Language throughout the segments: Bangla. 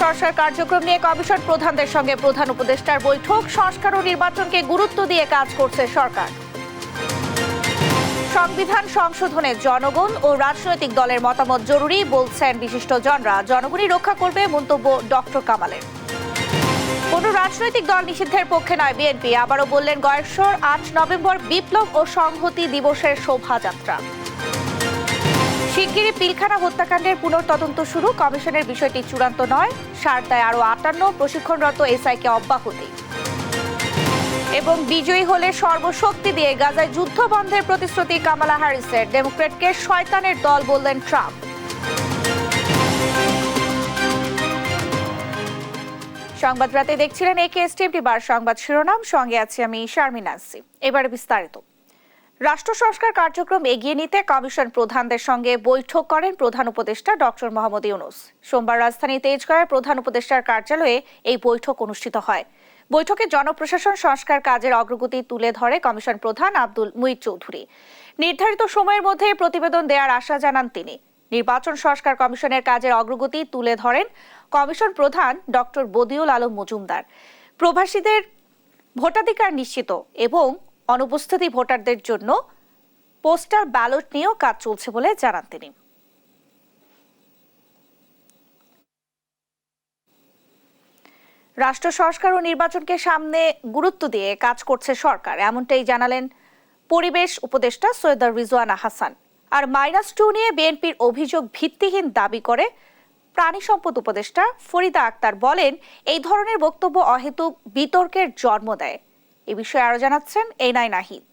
সংস্কার কার্যক্রম নিয়ে কমিশন প্রধানদের সঙ্গে প্রধান উপদেষ্টার বৈঠক। সংস্কার ও নির্বাচনকে গুরুত্ব দিয়ে কাজ করছে সরকার। সংবিধান সংশোধনে জনগণ ও রাজনৈতিক দলের মতামত জরুরি বলছেন বিশিষ্টজনরা। জনগণই রক্ষা করবে মন্তব্য ডক্টর কামালের। কোন রাজনৈতিক দল নিষিদ্ধের পক্ষে নয় বিএনপি, আবারও বললেন গয়েশ্বর। ৮ নভেম্বর বিপ্লব ও সংহতি দিবসের শোভাযাত্রা। শিগগিরই পিলখানা হত্যাকাণ্ডের পুনর্তদন্ত শুরু, কমিশনের বিষয়টি চূড়ান্ত নয়। সারদায় আরও ৫৮, প্রশিক্ষণরত এসআইকে অব্যাহতি। এবং বিজয়ী হলে সর্বশক্তি দিয়ে গাজায় যুদ্ধ বন্ধের প্রতিশ্রুতি কামালা হ্যারিসের। ডেমোক্র্যাটকে শয়তানের দল বললেন ট্রাম্প। সংবাদ রাতে দেখছিলেন একেএসটিএম টিভির সংবাদ শিরোনাম, সঙ্গে আছি আমি শারমিন নাসি। এবারে বিস্তারিত। রাষ্ট্র সংস্কার কার্যক্রম এগিয়ে নিতে কমিশন প্রধানদের সঙ্গে বৈঠক করেন প্রধান উপদেষ্টা ডক্টর মোহাম্মদ ইউনূস। সোমবার রাজধানীর তেজগাঁওয়ে প্রধান উপদেষ্টার কার্যালয়ে এই বৈঠক অনুষ্ঠিত হয়। বৈঠকে জনপ্রশাসন সংস্কার কাজের অগ্রগতি তুলে ধরে কমিশন প্রধান আব্দুল মুঈদ চৌধুরী। নির্ধারিত সময়ের মধ্যে প্রতিবেদন দেওয়ার আশা জানান তিনি। নির্বাচন সংস্কার কমিশনের কাজের অগ্রগতি তুলে ধরেন কমিশন প্রধান ডক্টর বদিউল আলম মজুমদার। প্রবাসীদের ভোটাধিকার নিশ্চিত এবং অনুপস্থিত ভোটারদের জন্য পোস্টাল ব্যালট নিয়েও কাজ চলছে বলে জানান তিনি। রাষ্ট্র সংস্কার ও নির্বাচনকে সামনে গুরুত্ব দিয়ে কাজ করছে সরকার, এমনটাই জানালেন পরিবেশ উপদেষ্টা সৈয়দা রিজওয়ানা হাসান। আর -2 নিয়ে বিএনপির অভিযোগ ভিত্তিহীন দাবি করে প্রাণী সম্পদ উপদেষ্টা ফরিদা আক্তার বলেন, এই ধরনের বক্তব্য অহেতুক বিতর্কের জন্ম দেয়। এ বিষয়ে আরো জানাচ্ছেন এনাই নাহিদ।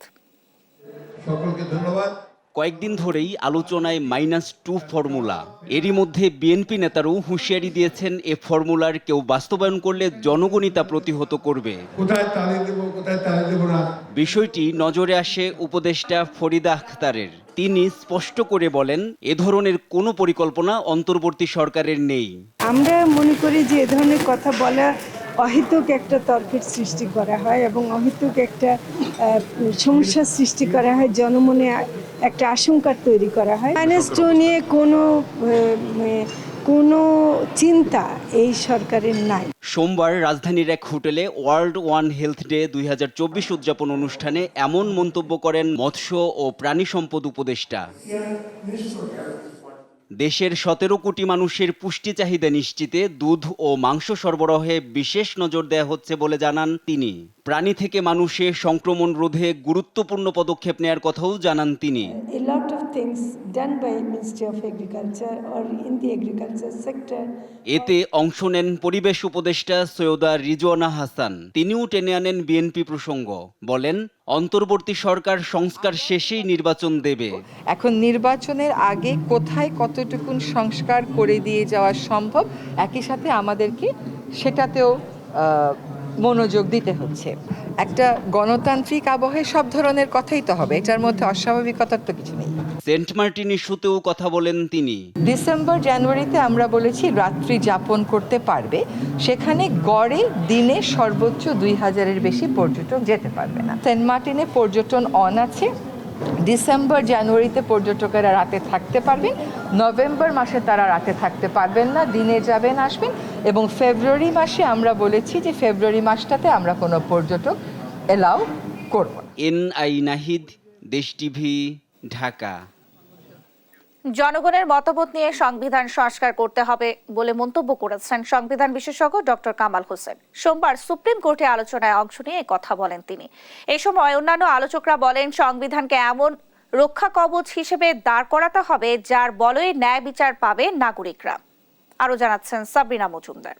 সকলকে ধন্যবাদ। কয়েকদিন ধরেই আলোচনায় -2 ফর্মুলা। এরই মধ্যে বিএনপি নেতারাও হুঁশিয়ারি দিয়েছেন, এ ফর্মুলার কেউ বাস্তবায়ন করলে জনগণই তা প্রতিহত করবে। কোথায় তালি দেব, কোথায় তালি দেব না, বিষয়টি নজরে আসে উপদেষ্টা ফরিদা আখতারের। তিনি স্পষ্ট করে বলেন, এ ধরনের কোনো পরিকল্পনা অন্তর্বর্তী সরকারের নেই। আমরা মনে করি যে এ ধরনের কথা বলা অহেতুক একটা তর্কের সৃষ্টি করা হয় এবং অহেতুক একটা সমস্যার সৃষ্টি করা হয়, জনমনে একটা আশঙ্কার তৈরি করা হয়। -2 নিয়ে কোনো চিন্তা এই সরকারের নাই। সোমবার রাজধানীর এক হোটেলে ওয়ার্ল্ড ওয়ান হেলথ ডে 2024 উদযাপন অনুষ্ঠানে এমন মন্তব্য করেন মৎস্য ও প্রাণী সম্পদ উপদেষ্টা। দেশের 17 কোটি মানুষের পুষ্টি চাহিদা নিশ্চিতে দুধ ও মাংস সরবরাহে বিশেষ নজর দেওয়া হচ্ছে বলে জানান তিনি। প্রাণী থেকে মানুষে সংক্রমণ রোধে গুরুত্বপূর্ণ পদক্ষেপ নেওয়ার কথাও জানান তিনি। A lot of things done by Ministry of Agriculture or in the agriculture sector. এতে অংশ নেন পরিবেশ উপদেষ্টা সৈয়দা রিজওয়ানা হাসান। তিনিও টেনে আনেন বিএনপি প্রসঙ্গ। বলেন, অন্তর্বর্তী সরকার সংস্কার শেষেই নির্বাচন দেবে। এখন নির্বাচনের আগে কোথায় কতটুকুন সংস্কার করে দিয়ে যাওয়া সম্ভব, একই সাথে আমাদেরকে সেটাতেও মনোযোগ দিতে হচ্ছে। একটা গণতান্ত্রিক আবহে সব ধরনের কথাই তো হবে, এটার মধ্যে অস্বাভাবিকতার তো কিছু নেই। সেন্ট মার্টিন ইস্যুতেও কথা বলেন তিনি। ডিসেম্বর জানুয়ারিতে আমরা বলেছি রাত্রি যাপন করতে পারবে, সেখানে গড়ে দিনে সর্বোচ্চ 2000-এর বেশি পর্যটক যেতে পারবে না। সেন্ট মার্টিনে পর্যটন অন আছে। ডিসেম্বর জানুয়ারিতে পর্যটকেরা রাতে থাকতে পারবেন, নভেম্বর মাসে তারা রাতে থাকতে পারবেন না, দিনে যাবেন আসবেন। এবং ফেব্রুয়ারি মাসে আমরা বলেছি যে ফেব্রুয়ারি মাসটাতে আমরা কোনো পর্যটক এলাও করব না। এনআই নাহিদ, দেশ টিভি, ঢাকা। জনগণের মতামত নিয়ে সংবিধান সংস্কার করতে হবে বলে মন্তব্য করেছেন সংবিধান বিশেষজ্ঞ ডক্টর কামাল হোসেন। সোমবার সুপ্রিম কোর্টে আলোচনায় অংশ নিয়ে কথা বলেন তিনি। এ সময় অন্যান্য আলোচকরা বলেন, সংবিধানকে এমন রক্ষা কবচ হিসেবে দাঁড় করাতে হবে যার বলয়ে ন্যায় বিচার পাবে নাগরিকরা। আরো জানাচ্ছেন সাবরিনা মজুমদার।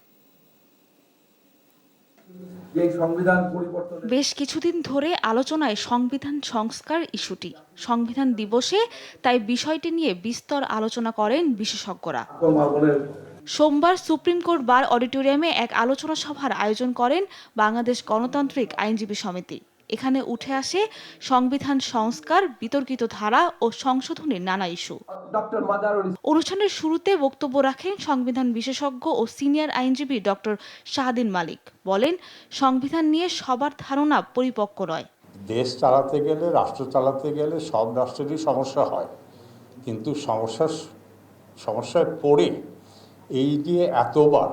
বেশ কিছুদিন ধরে আলোচনায় সংবিধান সংস্কার ইস্যুটি। সংবিধান দিবসে তাই বিষয়টি নিয়ে বিস্তর আলোচনা করেন বিশেষজ্ঞরা। সোমবার সুপ্রিম কোর্ট বার অডিটোরিয়ামে এক আলোচনা সভার আয়োজন করেন বাংলাদেশ গণতান্ত্রিক আইনজীবী সমিতি। এখানে উঠে আসে সংবিধান সংস্কার, বিতর্কিত ধারা ও সংশোধনের নানা ইস্যু। অনুষ্ঠানের শুরুতে বক্তব্য রাখেন সংবিধান বিশেষজ্ঞ ও সিনিয়র আইনজীবী ডক্টর শাহদিন মালিক। বলেন, সংবিধান নিয়ে সবার ধারণা পরিপক্ক নয়। দেশ চালাতে গেলে, রাষ্ট্র চালাতে গেলে সব রাষ্ট্রেরই সমস্যা হয়, কিন্তু সমস্যায় পড়ে এই যে এতবার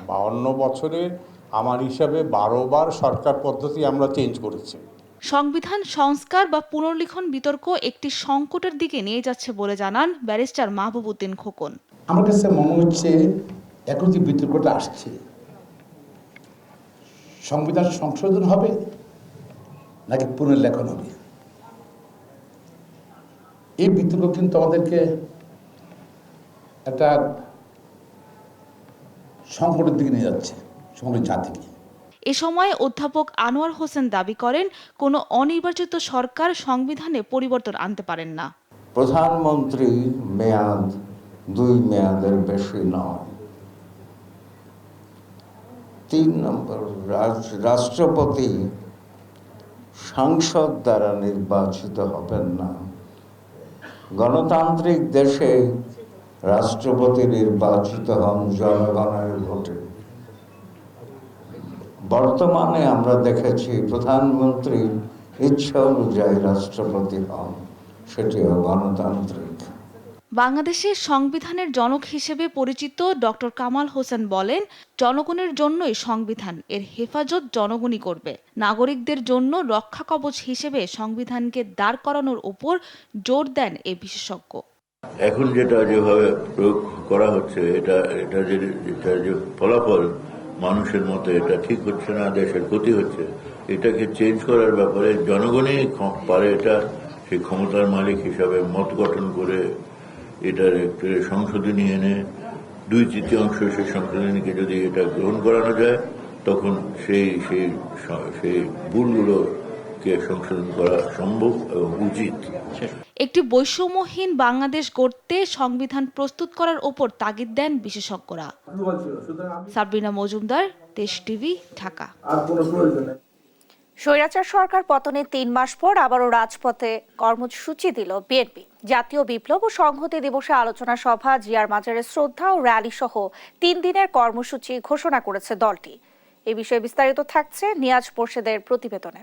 52 বছরে আমার হিসাবে 12 বার সরকার পদ্ধতি আমরা চেঞ্জ করেছি। সংবিধান সংস্কার বা পুনর্লিখন বিতর্ক একটি সংকটের দিকে নিয়ে যাচ্ছে বলে জানান ব্যারিস্টার মাহবুব উদ্দিন খোকন। আমার কাছে মনে হচ্ছে এখন যে বিতর্কটা আসছে, সংবিধান সংশোধন হবে নাকি পুনর্লেখন হবে, এই বিতর্ক কিন্তু আমাদেরকে একটা সংকটের দিকে নিয়ে যাচ্ছে সমগ্র জাতিকে। এ সময় অধ্যাপক আনোয়ার হোসেন দাবি করেন, কোনো অনির্বাচিত সরকার সংবিধানে পরিবর্তন আনতে পারেন না। প্রধানমন্ত্রী মেয়াদ 2 মেয়াদের বেশি নয়। 3 নম্বর, রাষ্ট্রপতি সংসদ দ্বারা নির্বাচিত হবেন না। গণতান্ত্রিক দেশে রাষ্ট্রপতি নির্বাচিত হন জনগণের ভোটে। বর্তমানে আমরা দেখেছি প্রধানমন্ত্রী ইচ্ছা অনুযায়ী রাষ্ট্রপতি হন, সেটিও গণতান্ত্রিক। বাংলাদেশের সংবিধানের জনক হিসেবে পরিচিত ডক্টর কামাল হোসেন বলেন, জনগণের জন্যই সংবিধান, এর হেফাজত জনগণই করবে। নাগরিকদের জন্য রক্ষা কবচ হিসেবে সংবিধানকে দাঁড় করানোর উপর জোর দেন এ বিশেষজ্ঞ। এখন যেটা যেভাবে প্রয়োগ করা হচ্ছে, এটা যে ফলাফল মানুষের মতে এটা ঠিক হচ্ছে না, দেশের ক্ষতি হচ্ছে, এটাকে চেঞ্জ করার ব্যাপারে জনগণই পারে এটা সেই ক্ষমতার মালিক হিসাবে মত গঠন করে এটার একটা সংশোধনী এনে 2/3 সেই সংশোধনীকে যদি এটা গ্রহণ করানো যায়, তখন সেই ভুলগুলোকে সংশোধন করা সম্ভব এবং উচিত। একটি বৈষম্যহীন বাংলাদেশ গড়তে সংবিধান প্রস্তুত করার ওপর তাগিদ দেন বিশেষজ্ঞরা। সাবরিনা মজুমদার, দেশ টিভি, ঢাকা। স্বৈরাচার সরকার পতনের 3 মাস পর আবারও রাজপথে কর্মসূচি দিল বিএনপি। জাতীয় বিপ্লব ও সংহতি দিবসে আলোচনা সভা, জিয়ার মাজারে শ্রদ্ধা ও র্যালি সহ 3 দিনের কর্মসূচি ঘোষণা করেছে দলটি। এ বিষয়ে বিস্তারিত থাকছে নিয়াজ মোর্শেদের প্রতিবেদনে।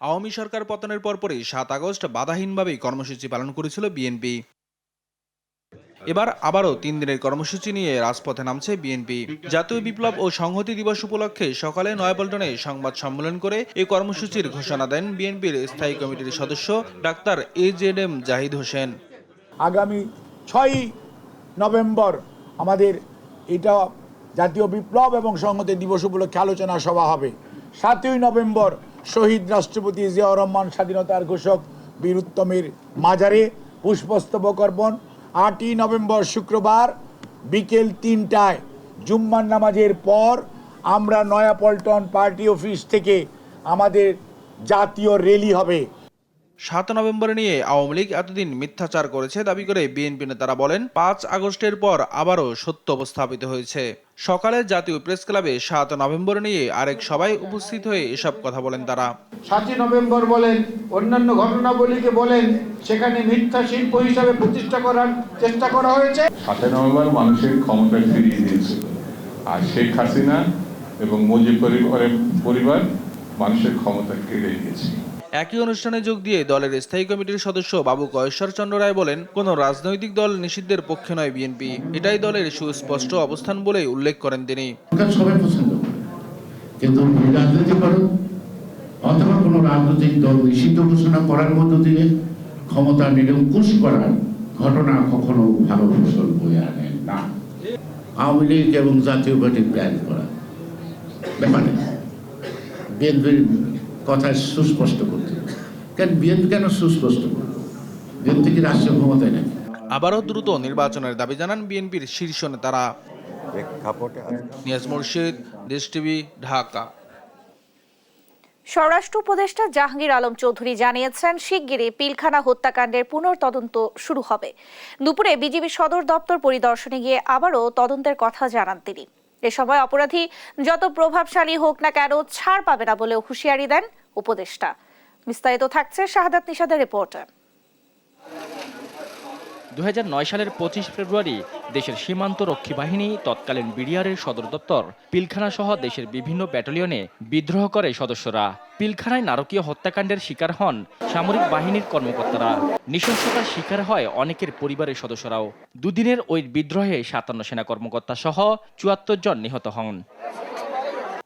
আওয়ামী সরকার পতনের পরপরই 7 আগস্ট বাধাহীনভাবেই কর্মসূচি পালন করেছিল বিএনপি। এবার আবারও 3 দিনের কর্মসূচি নিয়ে রাজপথে নামছে বিএনপি। জাতীয় বিপ্লব ও সংহতি দিবস উপলক্ষে সকালে নয়াপল্টনে সংবাদ সম্মেলন করে এই কর্মসূচির ঘোষণা দেন বিএনপির স্থায়ী কমিটির সদস্য ডাক্তার AZM জাহিদ হোসেন। আগামী 6 নভেম্বর আমাদের এটা জাতীয় বিপ্লব এবং সংহতি দিবস উপলক্ষে আলোচনা সভা হবে। 7ই নভেম্বর শহীদ রাষ্ট্রপতি জিয়াউর রহমান স্বাধীনতার ঘোষক বীর উত্তমের মাজারে পুষ্পস্তবক অর্পণ। 8ই নভেম্বর শুক্রবার বিকেল 3টায় জুম্মার নামাজের পর আমরা নয়াপল্টন পার্টি অফিস থেকে আমাদের জাতীয় র্যালি হবে। 7 নভেম্বর নিয়ে আওয়ামী লীগ এতদিন মিথ্যাচার করেছে দাবি করে বিএনপি নেতারা বলেন, 5 আগস্টের পর আবারও সত্য উপস্থাপিত হয়েছে। সকালে জাতীয় প্রেস ক্লাবে 7 নভেম্বর নিয়ে আরেক সভায় উপস্থিত হয়ে এসব কথা বলেন তারা। 7ই নভেম্বর বলেন, অন্যান্য ঘটনাবলীকে বলেন, সেখানে মিথ্যা শিল্প হিসাবে প্রতিষ্ঠা করার চেষ্টা করা হয়েছে। 7 নভেম্বর মানুষের ক্ষমতা ফিরিয়ে দিয়েছিল, আর শেখ হাসিনা এবং মুজিব পরিবার মানুষের ক্ষমতা কেড়ে নিয়েছে। একই অনুষ্ঠানে যোগ দিয়ে দলের স্থায়ী কমিটির সদস্য বাবু কয়েশ্বর চন্দ্র রায় বলেন, কোন রাজনৈতিক দল নিষিদ্ধের পক্ষে নয় বিএনপি, এটাই দলের সুস্পষ্ট অবস্থান বলে উল্লেখ করেন তিনি। সবাই পছন্দ করে, কিন্তু রাজনীতিকরণ অথবা কোনো রাজনৈতিক দল নিষিদ্ধ ঘোষণা করার মধ্য দিয়ে ক্ষমতা নিরঙ্কুশ করার ঘটনা কখনো ভালো ফসল বয়ে আনে না। আওয়ামী লীগ এবং জাতীয় পার্টি প্ল্যান করা ব্যাপারে বিএনপির কথা সুস্পষ্ট করতে, কেন বিএনপি কেন সুস্পষ্ট করবে? বিএনপি কি রাষ্ট্রীয় ক্ষমতায় নাকি? আবারও দ্রুত নির্বাচনের দাবি জানান বিএনপির শীর্ষ নেতারা। নিয়াজ মোর্শেদ, দেশ টিভি, ঢাকা। স্বরাষ্ট্র উপদেষ্টা জাহাঙ্গীর আলম চৌধুরী জানিয়েছেন, শিগগিরই পিলখানা হত্যাকাণ্ডের পুনর্তদন্ত শুরু হবে। দুপুরে বিজিবি সদর দপ্তর পরিদর্শনে গিয়ে আবারও তদন্তের কথা জানান তিনি। এ সময় অপরাধী যত প্রভাবশালী হোক না কেন ছাড় পাবে না বলেও হুঁশিয়ারি দেন উপদেষ্টা। বিস্তারিত থাকছে শাহাদাত নিশাদের রিপোর্টে। 2009 সালের 25 ফেব্রুয়ারি দেশের সীমান্ত রক্ষী বাহিনী তৎকালীন বিডিআরের সদর দপ্তর পিলখানা সহ দেশের বিভিন্ন ব্যাটালিয়নে বিদ্রোহ করে সদস্যরা। পিলখানায় নারকীয় হত্যাকাণ্ডের শিকার হন সামরিক বাহিনীর কর্মকর্তারা। নৃশংসতার শিকার হয় অনেকের পরিবারের সদস্যরাও। দুদিনের ওই বিদ্রোহে 57 সেনা কর্মকর্তা সহ 74 জন নিহত হন।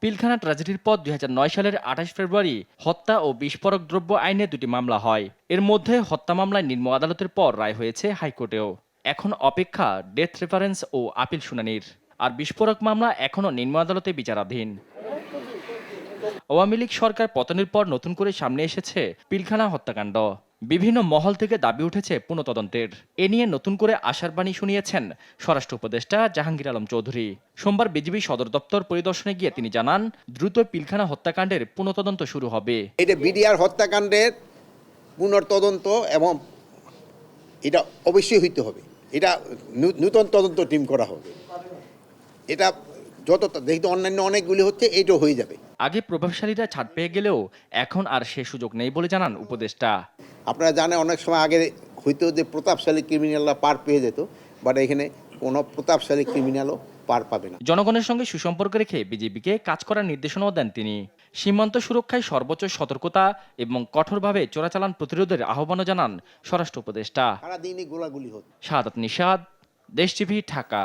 পিলখানা ট্র্যাজেডির পর 2009 সালের 28 ফেব্রুয়ারি হত্যা ও বিস্ফোরক দ্রব্য আইনে 2টি মামলা হয়। এর মধ্যে হত্যা মামলায় নিম্ন আদালতের পর রায় হয়েছে হাইকোর্টেও। এখন অপেক্ষা ডেথ রেফারেন্স ও আপিল শুনানির। আর বিস্ফোরক মামলা এখনও নিম্ন আদালতে বিচারাধীন। আওয়ামী লীগ সরকার পতনের পর নতুন করে সামনে এসেছে পিলখানা হত্যাকাণ্ড। বিভিন্ন মহল থেকে দাবি উঠেছে পুনঃতদন্তের। এ নিয়ে নতুন করে আশার বাণী শুনিয়েছেন স্বরাষ্ট্র উপদেষ্টা জাহাঙ্গীর আলম চৌধুরী। সোমবার বিজিবি সদর দপ্তর পরিদর্শনে গিয়ে তিনি জানান, দ্রুত পিলখানা হত্যাকাণ্ডের পুনঃতদন্ত শুরু হবে। এটা বিডিআর হত্যাকাণ্ডের পুনঃতদন্ত এবং এটা অবশ্যই হইতে হবে। এটা নূতন তদন্ত টিম করা হবে। এটা যত দেখতে অন্যান্য অনেকগুলি হচ্ছে, এটাও হয়ে যাবে। আগে প্রভাবশালীরা ছাড় পেয়ে গেলেও এখন আর সে সুযোগ নেই বলে জানান উপদেষ্টা। আপনারা জানেন অনেক সময় আগে হইতো যে প্রতাপশালী ক্রিমিনালরা পার পেয়ে যেত, বাট এখানে কোনো প্রতাপশালী ক্রিমিনালও পার পাবে না। জনগণের সঙ্গে সুসম্পর্ক রেখে বিজেপিকে কাজ করার নির্দেশনাও দেন তিনি। সীমান্ত সুরক্ষায় সর্বোচ্চ সতর্কতা এবং কঠোরভাবে চোরাচালান প্রতিরোধের আহ্বানও জানান স্বরাষ্ট্র উপদেষ্টা। সারাদিনই গোলাগুলি হতো। শাহাদাত নিশাদ, দেশ টিভি, ঢাকা।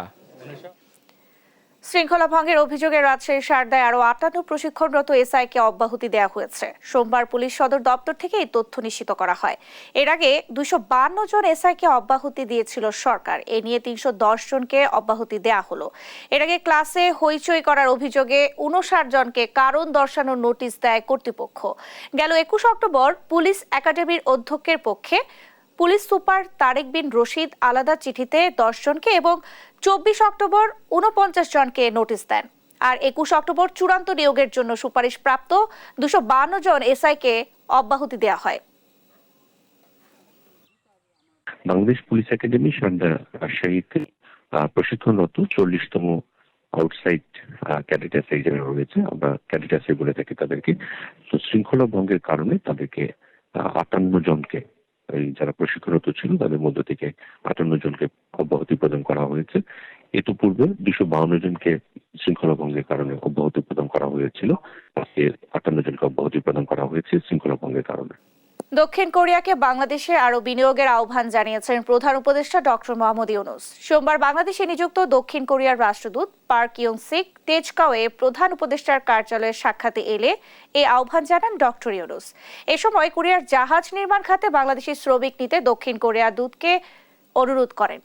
শৃঙ্খলা ভঙ্গের অভিযোগে রাজশাহীর সারদায় আরও 58 প্রশিক্ষণরত এসআইকে অব্যাহতি দেওয়া হয়েছে। সোমবার পুলিশ সদর দপ্তর থেকে এই তথ্য নিশ্চিত করা হয়। এর আগে 252 জন এসআইকে অব্যাহতি দিয়েছিল সরকার। এ নিয়ে 310 জনকে অব্যাহতি দেওয়া হলো। এর আগে ক্লাসে হইচই করার অভিযোগে 59 জনকে কারণ দর্শানোর নোটিশ দেয় কর্তৃপক্ষ। গেল 21 অক্টোবর পুলিশ একাডেমির অধ্যক্ষের পক্ষে পুলিশ সুপার তারেক বিন রশিদ আলাদা চিঠিতে 10 জনকে এবং 24 অক্টোবর 49 জনকে নোটিশ দেন। আর 21 অক্টোবর চূড়ান্ত নিয়োগের জন্য সুপারিশ প্রাপ্ত 252 জন এসআইকে অব্যাহতি দেওয়া হয়। বাংলাদেশ পুলিশ একাডেমি সারদা রাজশাহীতে প্রশিক্ষণরত 40তম আউটসাইড ক্যাডেট এসআই যারা রয়েছে, আমরা ক্যাডেট এসআই বলে থাকি তাদেরকে। তো শৃঙ্খলা ভঙ্গের কারণে তাদেরকে 58 জনকে, এই যারা প্রশিক্ষণরত ছিল তাদের মধ্য থেকে 58 জনকে অব্যাহতি প্রদান করা হয়েছে। ইতিপূর্বে 252 জনকে শৃঙ্খলা ভঙ্গের কারণে অব্যাহতি প্রদান করা হয়েছিল। আজকে 58 জনকে অব্যাহতি প্রদান করা হয়েছে শৃঙ্খলা ভঙ্গের কারণে। দক্ষিণ কোরিয়াকে বাংলাদেশে আরও বিনিয়োগের আহ্বান জানিয়েছেন প্রধান উপদেষ্টা ডক্টর মোহাম্মদ ইউনূস। সোমবার বাংলাদেশে নিযুক্ত দক্ষিণ কোরিয়ার রাষ্ট্রদূত পার্ক ইয়ং সিক তেজগাঁওয়ে প্রধান উপদেষ্টার কার্যালয়ে সাক্ষাতে এলে এই আহ্বান জানান ডক্টর ইউনূস। এ সময় কোরিয়ার জাহাজ নির্মাণ খাতে বাংলাদেশি শ্রমিক নিতে দক্ষিণ কোরিয়ার দূতকে অনুরোধ করেন।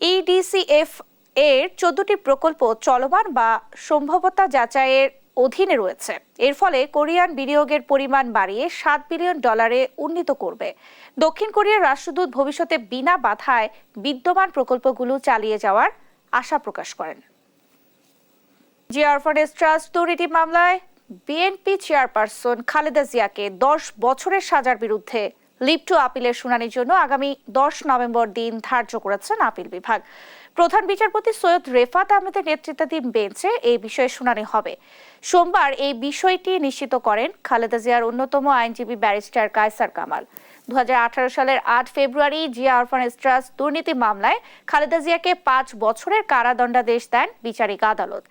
ইডিসিএফ এর 14টি প্রকল্প চলমান বা সম্ভাব্যতা যাচাইয়ের অধীনে রয়েছে। এর ফলে কোরিয়ান বিনিয়োগের পরিমাণ বাড়িয়ে $7 বিলিয়ন উন্নীত করবে। দক্ষিণ কোরিয়ার রাষ্ট্রদূত ভবিষ্যতে বিনা বাধায় বিদ্যমান প্রকল্পগুলো চালিয়ে যাওয়ার আশা প্রকাশ করেন। জিয়া অরফানেজ ট্রাস্ট দুর্নীতি মামলায় বিএনপি চেয়ারপারসন খালেদা জিয়াকে 10 বছরের সাজার বিরুদ্ধে লিভ টু আপিলের শুনানির জন্য আগামী 10 নভেম্বর দিন ধার্য করেছেন আপিল বিভাগ। প্রধান বিচারপতি সৈয়দ রেফাত আহমেদের নেতৃত্বাধীন বেঞ্চে এই বিষয়ে শুনানি হবে। সোমবার এই বিষয়টি নিশ্চিত করেন খালেদা জিয়ার অন্যতম আইনজীবী ব্যারিস্টার কায়সার কামাল। 2018 সালের 8 ফেব্রুয়ারি জিয়া অরফানেজ ট্রাস্ট দুর্নীতি মামলায় খালেদা জিয়াকে 5 বছরের কারাদণ্ডাদেশ দেন বিচারিক আদালত।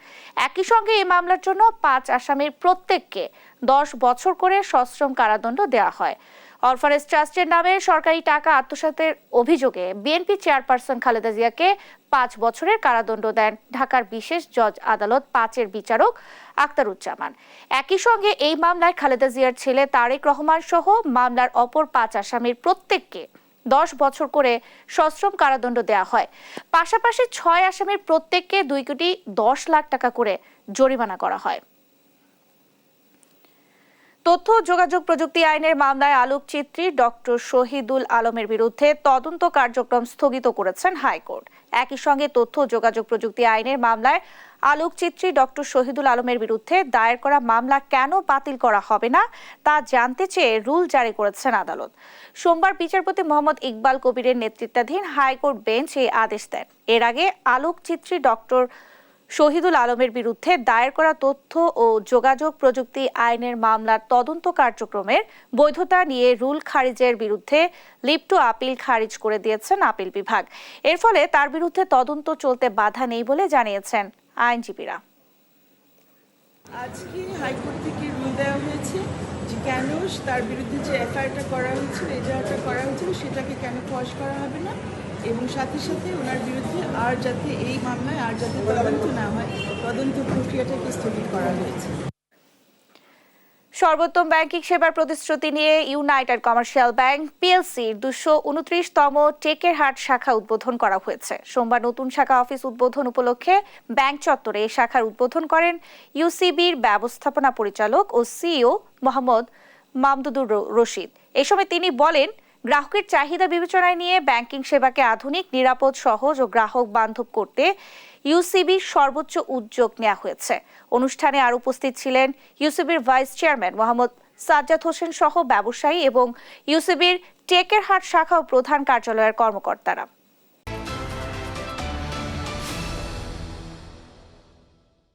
একই সঙ্গে এই মামলার জন্য 5 আসামির প্রত্যেককে 10 বছর করে সশ্রম কারাদণ্ড দেওয়া হয়। অরফানেজ ট্রাস্টের নামে সরকারি টাকা আত্মসাতের অভিযোগে বিএনপি চেয়ারপারসন খালেদা জিয়াকে 5 বছরের কারাদণ্ড দেন ঢাকার বিশেষ জজ আদালত 5-এর বিচারক আখতারুজ্জামান। একই সঙ্গে এই মামলায় খালেদা জিয়ার ছেলে তারেক রহমান সহ মামলার অপর 5 আসামির প্রত্যেককে 10 বছর করে সশ্রম কারাদণ্ড দেওয়া হয়। পাশাপাশি 6 আসামির প্রত্যেককে 2 কোটি 10 লাখ টাকা করে জরিমানা করা হয়। তথ্য যোগাযোগ প্রযুক্তি আইনের মামলায় আলোকচিত্রী ডক্টর শহীদুল আলমের বিরুদ্ধে তদন্ত কার্যক্রম স্থগিত করেছেন হাইকোর্ট। একই সঙ্গে তথ্য যোগাযোগ প্রযুক্তি আইনের মামলায় আলোকচিত্রী ডক্টর শহীদুল আলমের বিরুদ্ধে দায়ের করা মামলা কেন বাতিল করা হবে না তা জানতে চেয়ে রুল জারি করেছেন আদালত। সোমবার বিচারপতি মোহাম্মদ ইকবাল কবিরের নেতৃত্বাধীন হাইকোর্ট বেঞ্চ এই আদেশ দেন। এর আগে আলোকচিত্রী ডক্টর শহীদুল আলমের বিরুদ্ধে দায়ের করা তথ্য ও যোগাযোগ প্রযুক্তি আইনের মামলার তদন্ত কার্যক্রমের বৈধতা নিয়ে রুল খারিজের বিরুদ্ধে লিভ টু আপিল খারিজ করে দিয়েছেন আপিল বিভাগ। এর ফলে তার বিরুদ্ধে তদন্ত চলতে বাধা নেই বলে জানিয়েছেন আইনজীবীরা। আজকে হাইকোর্ট থেকে রুল দেওয়া হয়েছে যে কেন তার বিরুদ্ধে যে এফআইআরটা করা হয়েছিল, এজাহারটা করা হয়েছিল, সেটাকে কেন কোয়াশ করা হবে না, এবং সাথে সাথে ওনার বিরুদ্ধে আর যাতে এই মামলায় আর যাতে তদন্ত না হয়, তদন্ত প্রক্রিয়াটাকে স্থগিত করা হয়েছে। সর্বোত্তম ব্যাংকিং সেবার প্রতিশ্রুতি নিয়ে ইউনাইটেড কমার্শিয়াল ব্যাংক পিএলসির 229তম টেকেরহাট শাখা উদ্বোধন করা হয়েছে। সোমবার নতুন শাখা অফিস উদ্বোধন উপলক্ষে ব্যাংক চত্বরে এই শাখার উদ্বোধন করেন ইউসিবির ব্যবস্থাপনা পরিচালক ও সিইও মোহাম্মদ মামদুদুর রশিদ। এ সময় তিনি বলেন, গ্রাহকের চাহিদা বিবেচনায় নিয়ে ব্যাংকিং সেবাকে আধুনিক, নিরাপদ, সহজ ও গ্রাহক বান্ধব করতে ইউসিবির সর্বোচ্চ উদ্যোগ নেওয়া হয়েছে। অনুষ্ঠানে আর উপস্থিত ছিলেন ইউসিবির ভাইস চেয়ারম্যান মোহাম্মদ সাজ্জাদ হোসেন সহ ব্যবসায়ী এবং ইউসিবির টেকেরহাট শাখা ও প্রধান কার্যালয়ের কর্মকর্তারা।